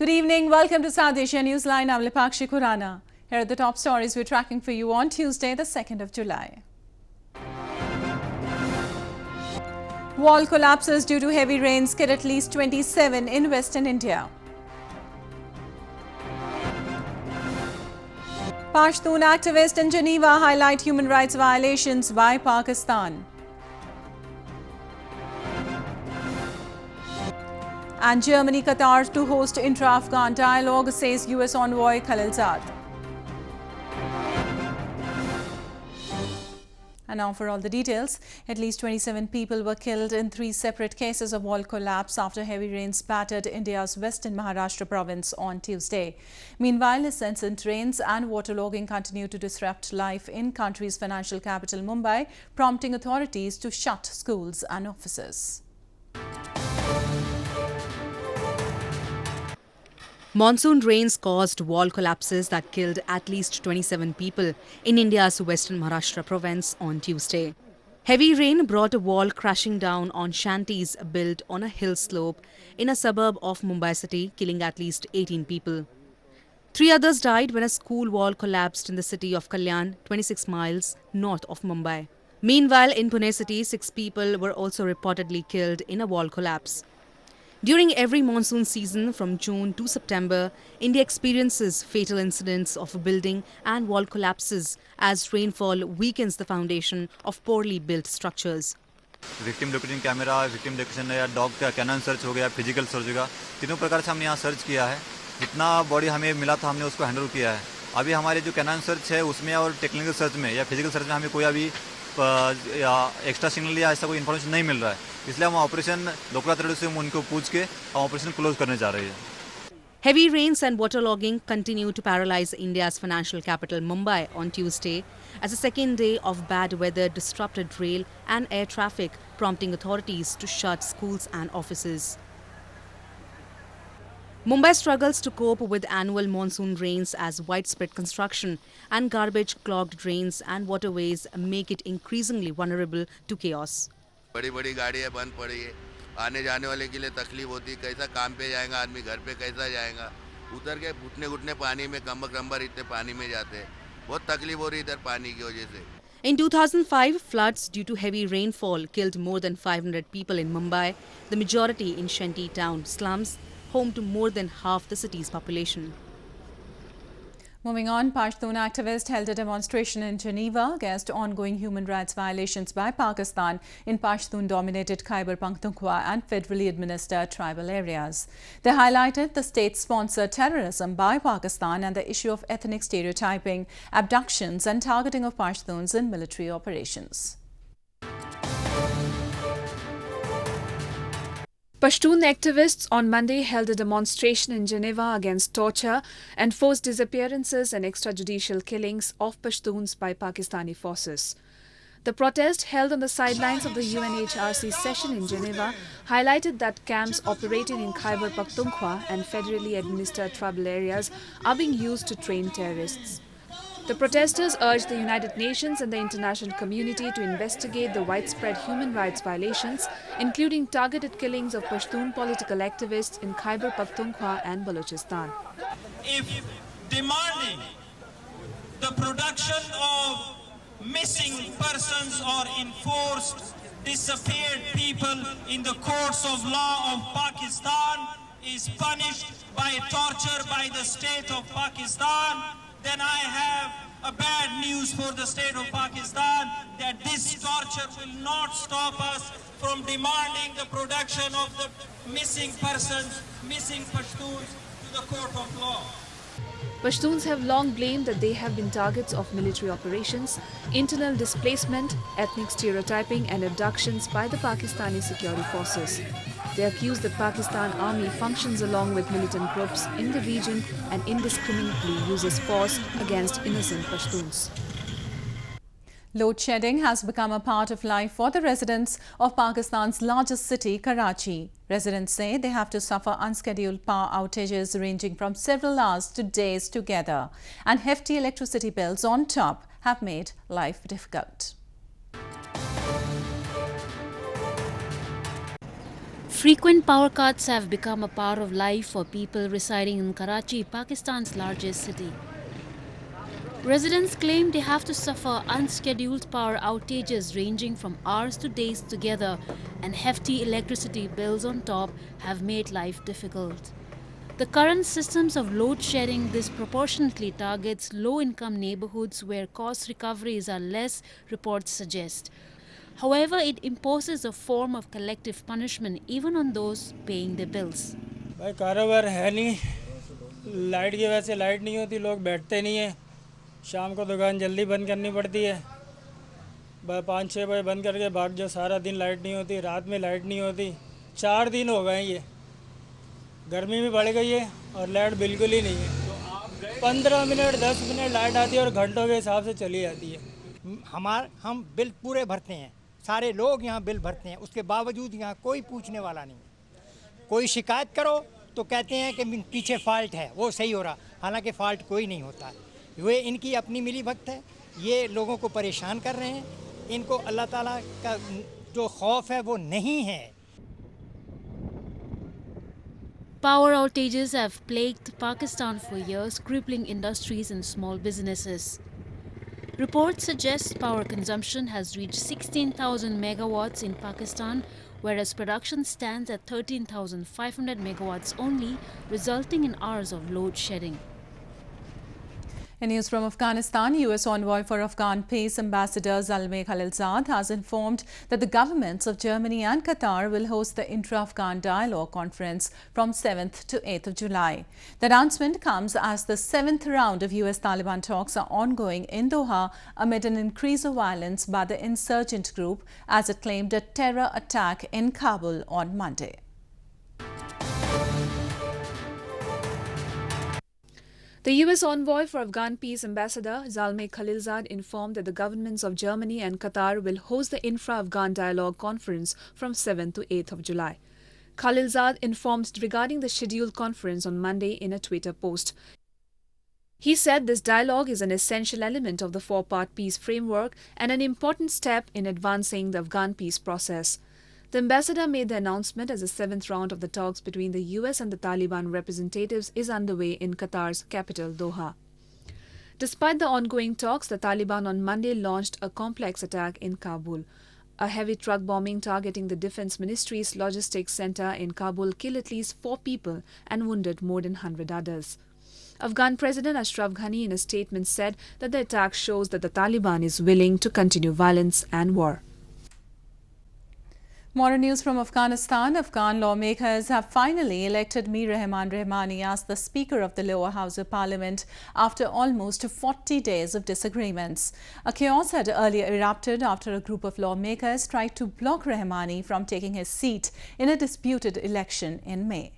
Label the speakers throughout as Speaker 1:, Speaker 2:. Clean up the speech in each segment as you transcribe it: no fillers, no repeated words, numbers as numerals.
Speaker 1: Good evening. Welcome to South Asia Newsline. I'm Lipakshi Khurana. Here are the top stories we're tracking for you on Tuesday, the 2nd of July. Wall collapses due to heavy rains killed at least 27 in Western India. Pashtun activists in Geneva highlight human rights violations by Pakistan. And Germany, Qatar to host intra-Afghan dialogue, says US envoy Khalilzad. And now for all the details. At least 27 people were killed in 3 separate cases of wall collapse after heavy rains battered India's western Maharashtra province on Tuesday. Meanwhile, incessant rains and waterlogging continue to disrupt life in country's financial capital Mumbai, prompting authorities to shut schools and offices.
Speaker 2: Monsoon rains caused wall collapses that killed at least 27 people in India's western Maharashtra province on Tuesday. Heavy rain brought a wall crashing down on shanties built on a hill slope in a suburb of Mumbai city, killing at least 18 people. 3 others died when a school wall collapsed in the city of Kalyan, 26 miles north of Mumbai. Meanwhile, in Pune city, 6 people were also reportedly killed in a wall collapse. During every monsoon season from June to September, India experiences fatal incidents of building and wall collapses as rainfall weakens the foundation of poorly built structures.
Speaker 3: Victim locating camera, victim location या dog का cannon search हो गया, physical search होगा, तीनों प्रकार से हमने यहाँ सर्च किया है. जितना बॉडी हमें मिला था हमने उसको हैंडल किया है. अभी हमारे जो कैनन सर्च है उसमें और टेक्निकल सर्च में या फिजिकल सर्च में हमें कोई अभी या एक्स्ट्रा सिग्नल या ऐसा कोई इन्फॉर्मेशन नहीं मिल रहा है. इसलिए हम ऑपरेशन लोकल अथॉरिटी से उनको पूछ के हम ऑपरेशन क्लोज करने जा रहे हैं.
Speaker 2: Heavy rains and waterlogging continue to paralyze India's financial capital Mumbai on Tuesday as the second day of bad weather disrupted rail and air traffic, prompting authorities to shut schools and offices. Mumbai struggles to cope with annual monsoon rains as widespread construction and garbage-clogged drains and waterways make it increasingly vulnerable to chaos.
Speaker 4: बड़ी-बड़ी गाड़ियाँ बंद पड़ी है, आने जाने वाले के लिए तकलीफ होती है, कैसा काम पे जाएगा आदमी, घर पे कैसा जाएगा, उतर के घुटने पानी में कमर इतने पानी में जाते हैं, बहुत तकलीफ हो रही इधर पानी की वजह से.
Speaker 2: In 2005, floods due to heavy rainfall killed more than 500 people in Mumbai, the majority in shanty town slums, home to more than half the city's population.
Speaker 1: Moving on, Pashtun activists held a demonstration in Geneva against ongoing human rights violations by Pakistan in Pashtun-dominated Khyber Pakhtunkhwa and federally administered tribal areas. They highlighted the state-sponsored terrorism by Pakistan and the issue of ethnic stereotyping, abductions and targeting of Pashtuns in military operations.
Speaker 5: Pashtun activists on Monday held a demonstration in Geneva against torture and forced disappearances and extrajudicial killings of Pashtuns by Pakistani forces. The protest, held on the sidelines of the UNHRC session in Geneva, highlighted that camps operating in Khyber Pakhtunkhwa and federally administered tribal areas are being used to train terrorists. The protesters urged the United Nations and the international community to investigate the widespread human rights violations, including targeted killings of Pashtun political activists in Khyber Pakhtunkhwa and Balochistan.
Speaker 6: If demanding the production of missing persons or enforced disappeared people in the courts of law of Pakistan is punished by torture by the state of Pakistan, then I have a bad news for the state of Pakistan, that this torture will not stop us from demanding the production of the missing persons, missing Pashtuns to the court of law.
Speaker 5: Pashtuns have long blamed that they have been targets of military operations, internal displacement, ethnic stereotyping and abductions by the Pakistani security forces. They accuse the Pakistan army functions along with militant groups in the region and indiscriminately uses force against innocent Pashtuns.
Speaker 1: Load shedding has become a part of life for the residents of Pakistan's largest city, Karachi. Residents say they have to suffer unscheduled power outages ranging from several hours to days together, and hefty electricity bills on top have made life difficult.
Speaker 7: Frequent power cuts have become a part of life for people residing in Karachi, Pakistan's largest city. Residents claim they have to suffer unscheduled power outages ranging from hours to days together, and hefty electricity bills on top have made life difficult. The current systems of load shedding disproportionately targets low-income neighborhoods where cost recoveries are less, reports suggest. However, it imposes a form of collective punishment even on those paying the bills.
Speaker 8: भाई कारोबार है नहीं, light की वजह से light नहीं होती, लोग बैठते नहीं हैं, शाम को दुकान जल्दी बंद करनी पड़ती है, 5-6 बजे बंद करके भाग जाओ, सारा दिन लाइट नहीं होती, रात में लाइट नहीं होती, 4 दिन हो गए ये, गर्मी भी बढ़ गई है और लाइट बिल्कुल ही नहीं है, 15 मिनट 10 मिनट लाइट आती है और घंटों के हिसाब से चली जाती है।
Speaker 9: हम बिल पूरे भरते हैं, सारे लोग यहाँ बिल भरते हैं, उसके बावजूद यहाँ कोई पूछने वाला नहीं। कोई शिकायत करो तो कहते हैं कि पीछे फॉल्ट है, वो सही हो रहा, हालांकि फ़ॉल्ट कोई नहीं होता है। वे इनकी अपनी मिली भगत है, ये लोगों को परेशान कर रहे हैं, इनको अल्लाह ताला का जो खौफ है वो नहीं है।
Speaker 7: Power outages have plagued Pakistan for years, crippling industries and small businesses. Reports suggest power consumption has reached 16,000 megawatts in Pakistan, whereas production stands at 13,500 megawatts only, resulting in hours of load shedding.
Speaker 1: In news from Afghanistan, U.S. envoy for Afghan peace Ambassador Zalmay Khalilzad has informed that the governments of Germany and Qatar will host the intra-Afghan dialogue conference from 7th to 8th of July. The announcement comes as the 7th round of U.S.-Taliban talks are ongoing in Doha amid an increase of violence by the insurgent group as it claimed a terror attack in Kabul on Monday.
Speaker 5: The U.S. envoy for Afghan peace Ambassador Zalmay Khalilzad informed that the governments of Germany and Qatar will host the intra-Afghan dialogue conference from 7th to 8th of July. Khalilzad informed regarding the scheduled conference on Monday in a Twitter post. He said this dialogue is an essential element of the four-part peace framework and an important step in advancing the Afghan peace process. The ambassador made the announcement as the 7th round of the talks between the US and the Taliban representatives is underway in Qatar's capital, Doha. Despite the ongoing talks, the Taliban on Monday launched a complex attack in Kabul. A heavy truck bombing targeting the Defense Ministry's logistics center in Kabul killed at least 4 people and wounded more than 100 others. Afghan President Ashraf Ghani in a statement said that the attack shows that the Taliban is willing to continue violence and war.
Speaker 1: More news from Afghanistan. Afghan lawmakers have finally elected Mir Rahman Rahmani as the Speaker of the lower house of Parliament after almost 40 days of disagreements. A chaos had earlier erupted after a group of lawmakers tried to block Rahmani from taking his seat in a disputed election in May.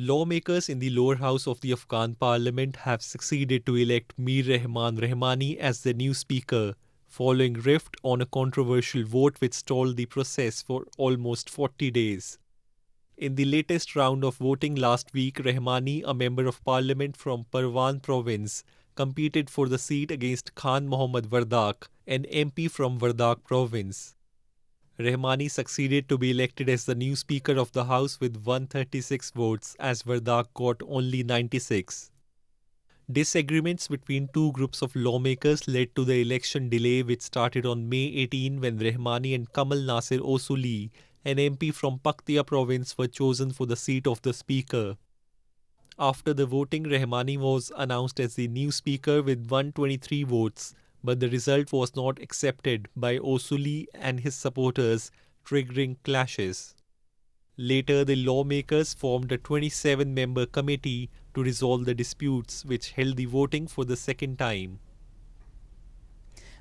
Speaker 10: Lawmakers in the lower house of the Afghan parliament have succeeded to elect Mir Rahman Rahmani as the new speaker, following rift on a controversial vote which stalled the process for almost 40 days. In the latest round of voting last week, Rahmani, a member of parliament from Parwan province, competed for the seat against Khan Mohammad Wardak, an MP from Wardak province. Rahmani succeeded to be elected as the new Speaker of the House with 136 votes, as Wardak got only 96. Disagreements between two groups of lawmakers led to the election delay, which started on May 18 when Rahmani and Kamal Nasir Osuli, an MP from Paktia province, were chosen for the seat of the Speaker. After the voting, Rahmani was announced as the new Speaker with 123 votes, but the result was not accepted by Osuli and his supporters, triggering clashes. Later, the lawmakers formed a 27-member committee to resolve the disputes, which held the voting for the second time.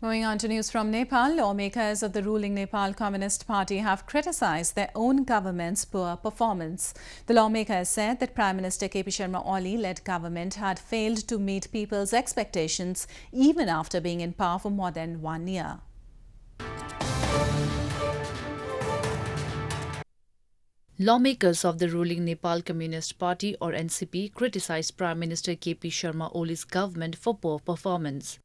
Speaker 1: Moving on to news from Nepal, lawmakers of the ruling Nepal Communist Party have criticized their own government's poor performance. The lawmakers said that Prime Minister KP Sharma Oli-led government had failed to meet people's expectations even after being in power for more than 1 year.
Speaker 11: Lawmakers of the ruling Nepal Communist Party or NCP criticized Prime Minister KP Sharma Oli's government for poor performance.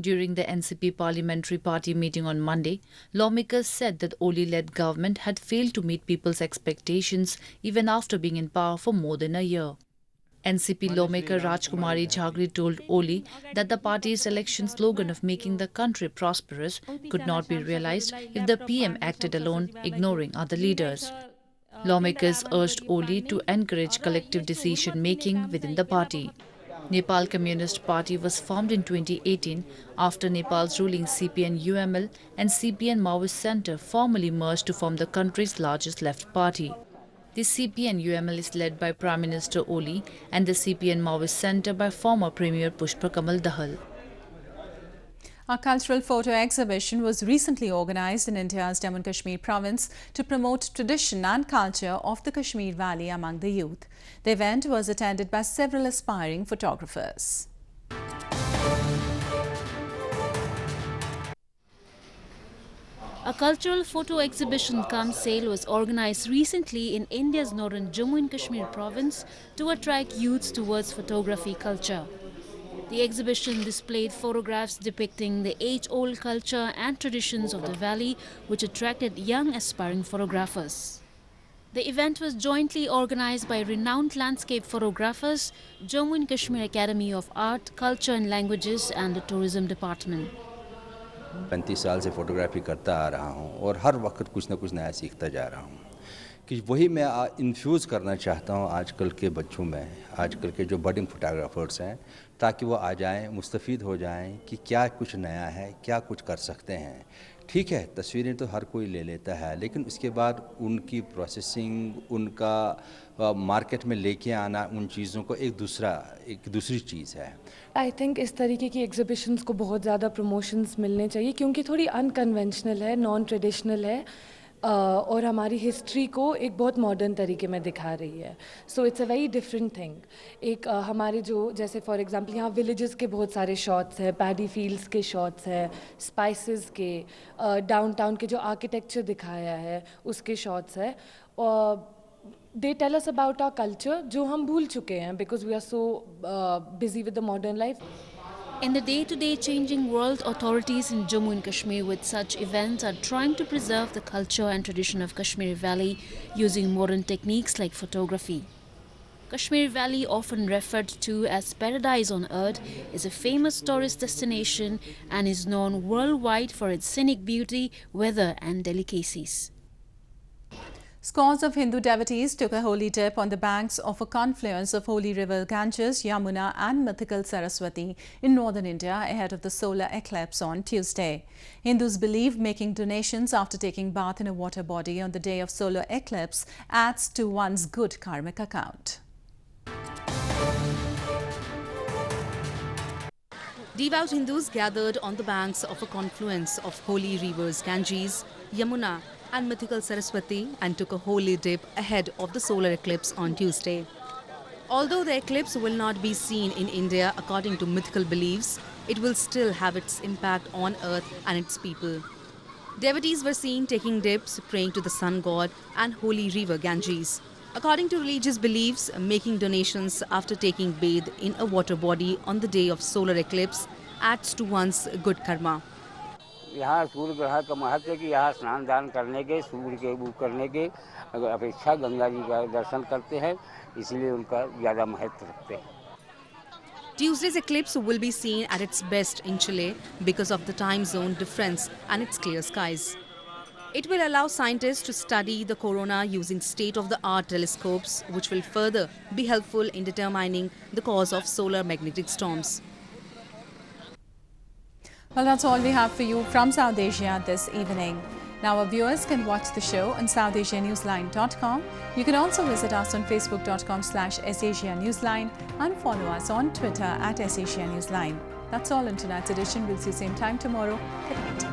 Speaker 11: During the NCP Parliamentary Party meeting on Monday, lawmakers said that Oli-led government had failed to meet people's expectations even after being in power for more than a year. NCP lawmaker Rajkumari Jhagri told Oli that the party's election slogan of making the country prosperous could not be realized if the PM acted alone, ignoring other leaders. Lawmakers urged Oli to encourage collective decision-making within the party. Nepal Communist Party was formed in 2018 after Nepal's ruling CPN-UML and CPN-Maoist Centre formally merged to form the country's largest left party. The CPN-UML is led by Prime Minister Oli and the CPN-Maoist Centre by former Premier Pushpa Kamal Dahal.
Speaker 1: A cultural photo exhibition was recently organised in India's Jammu and Kashmir province to promote tradition and culture of the Kashmir Valley among the youth. The event was attended by several aspiring photographers.
Speaker 7: A cultural photo exhibition cum sale was organised recently in India's northern Jammu and Kashmir province to attract youths towards photography culture. The exhibition displayed photographs depicting the age-old culture and traditions of the valley, which attracted young aspiring photographers. The event was jointly organised by renowned landscape photographers, Jammu and Kashmir Academy of Art, Culture and Languages and the Tourism Department.
Speaker 12: 35 साल से photography करता आ रहा हूँ और हर वक्त कुछ न कुछ नया सीखता जा रहा हूँ कि वही मैं इन्फ्यूज़ करना चाहता हूँ आजकल के बच्चों में, आजकल के जो बडिंग फोटोग्राफर्स हैं, ताकि वो आ जाएं, मुस्तफ़ीद हो जाएं कि क्या कुछ नया है, क्या कुछ कर सकते हैं। ठीक है, तस्वीरें तो हर कोई ले लेता है, लेकिन उसके बाद उनकी प्रोसेसिंग, उनका मार्केट में लेके आना उन चीज़ों को एक दूसरी चीज़ है।
Speaker 13: आई थिंक इस तरीके की एग्जिबिशंस को बहुत ज़्यादा प्रमोशंस मिलने चाहिए क्योंकि थोड़ी अनकन्वेंशनल है, नॉन ट्रेडिशनल है और हमारी हिस्ट्री को एक बहुत मॉडर्न तरीके में दिखा रही है। So it's a very different thing. एक हमारे जो जैसे फॉर एग्जांपल यहाँ विलेजेस के बहुत सारे शॉट्स हैं, पैडी फील्ड्स के शॉट्स हैं, स्पाइसेस के, डाउनटाउन के जो आर्किटेक्चर दिखाया है उसके शॉट्स हैं। They tell us about our culture जो हम भूल चुके हैं because we are so busy with the modern life.
Speaker 7: In the day-to-day changing world, authorities in Jammu and Kashmir with such events are trying to preserve the culture and tradition of Kashmir Valley using modern techniques like photography. Kashmir Valley, often referred to as paradise on earth, is a famous tourist destination and is known worldwide for its scenic beauty, weather and delicacies.
Speaker 1: Scores of Hindu devotees took a holy dip on the banks of a confluence of holy river Ganges, Yamuna and mythical Saraswati in northern India ahead of the solar eclipse on Tuesday. Hindus believe making donations after taking bath in a water body on the day of solar eclipse adds to one's good karmic account.
Speaker 2: Devout Hindus gathered on the banks of a confluence of holy rivers Ganges, Yamuna and mythical Saraswati and took a holy dip ahead of the solar eclipse on Tuesday. Although the eclipse will not be seen in India according to mythical beliefs, it will still have its impact on earth and its people. Devotees were seen taking dips, praying to the sun god and holy river Ganges. According to religious beliefs, making donations after taking bathe in a water body on the day of solar eclipse adds to one's good karma.
Speaker 14: यहाँ सूर्य ग्रह का महत्व है कि यहाँ स्नान दान करने के, सूर्य के वो करने के अपेक्षा गंगा जी का दर्शन करते हैं, इसलिए उनका ज़्यादा महत्व रखते हैं।
Speaker 2: Tuesday's eclipse will be seen at its best in Chile because of the time zone difference and its clear skies. It will allow scientists to study the corona using state-of-the-art telescopes, which will further be helpful in determining the cause of solar magnetic storms.
Speaker 1: Well, that's all we have for you from South Asia this evening. Now, our viewers can watch the show on SouthAsiaNewsline.com. You can also visit us on Facebook.com/SAsiaNewsline and follow us on Twitter @SAsiaNewsline. That's all in tonight's edition. We'll see you same time tomorrow. Good night.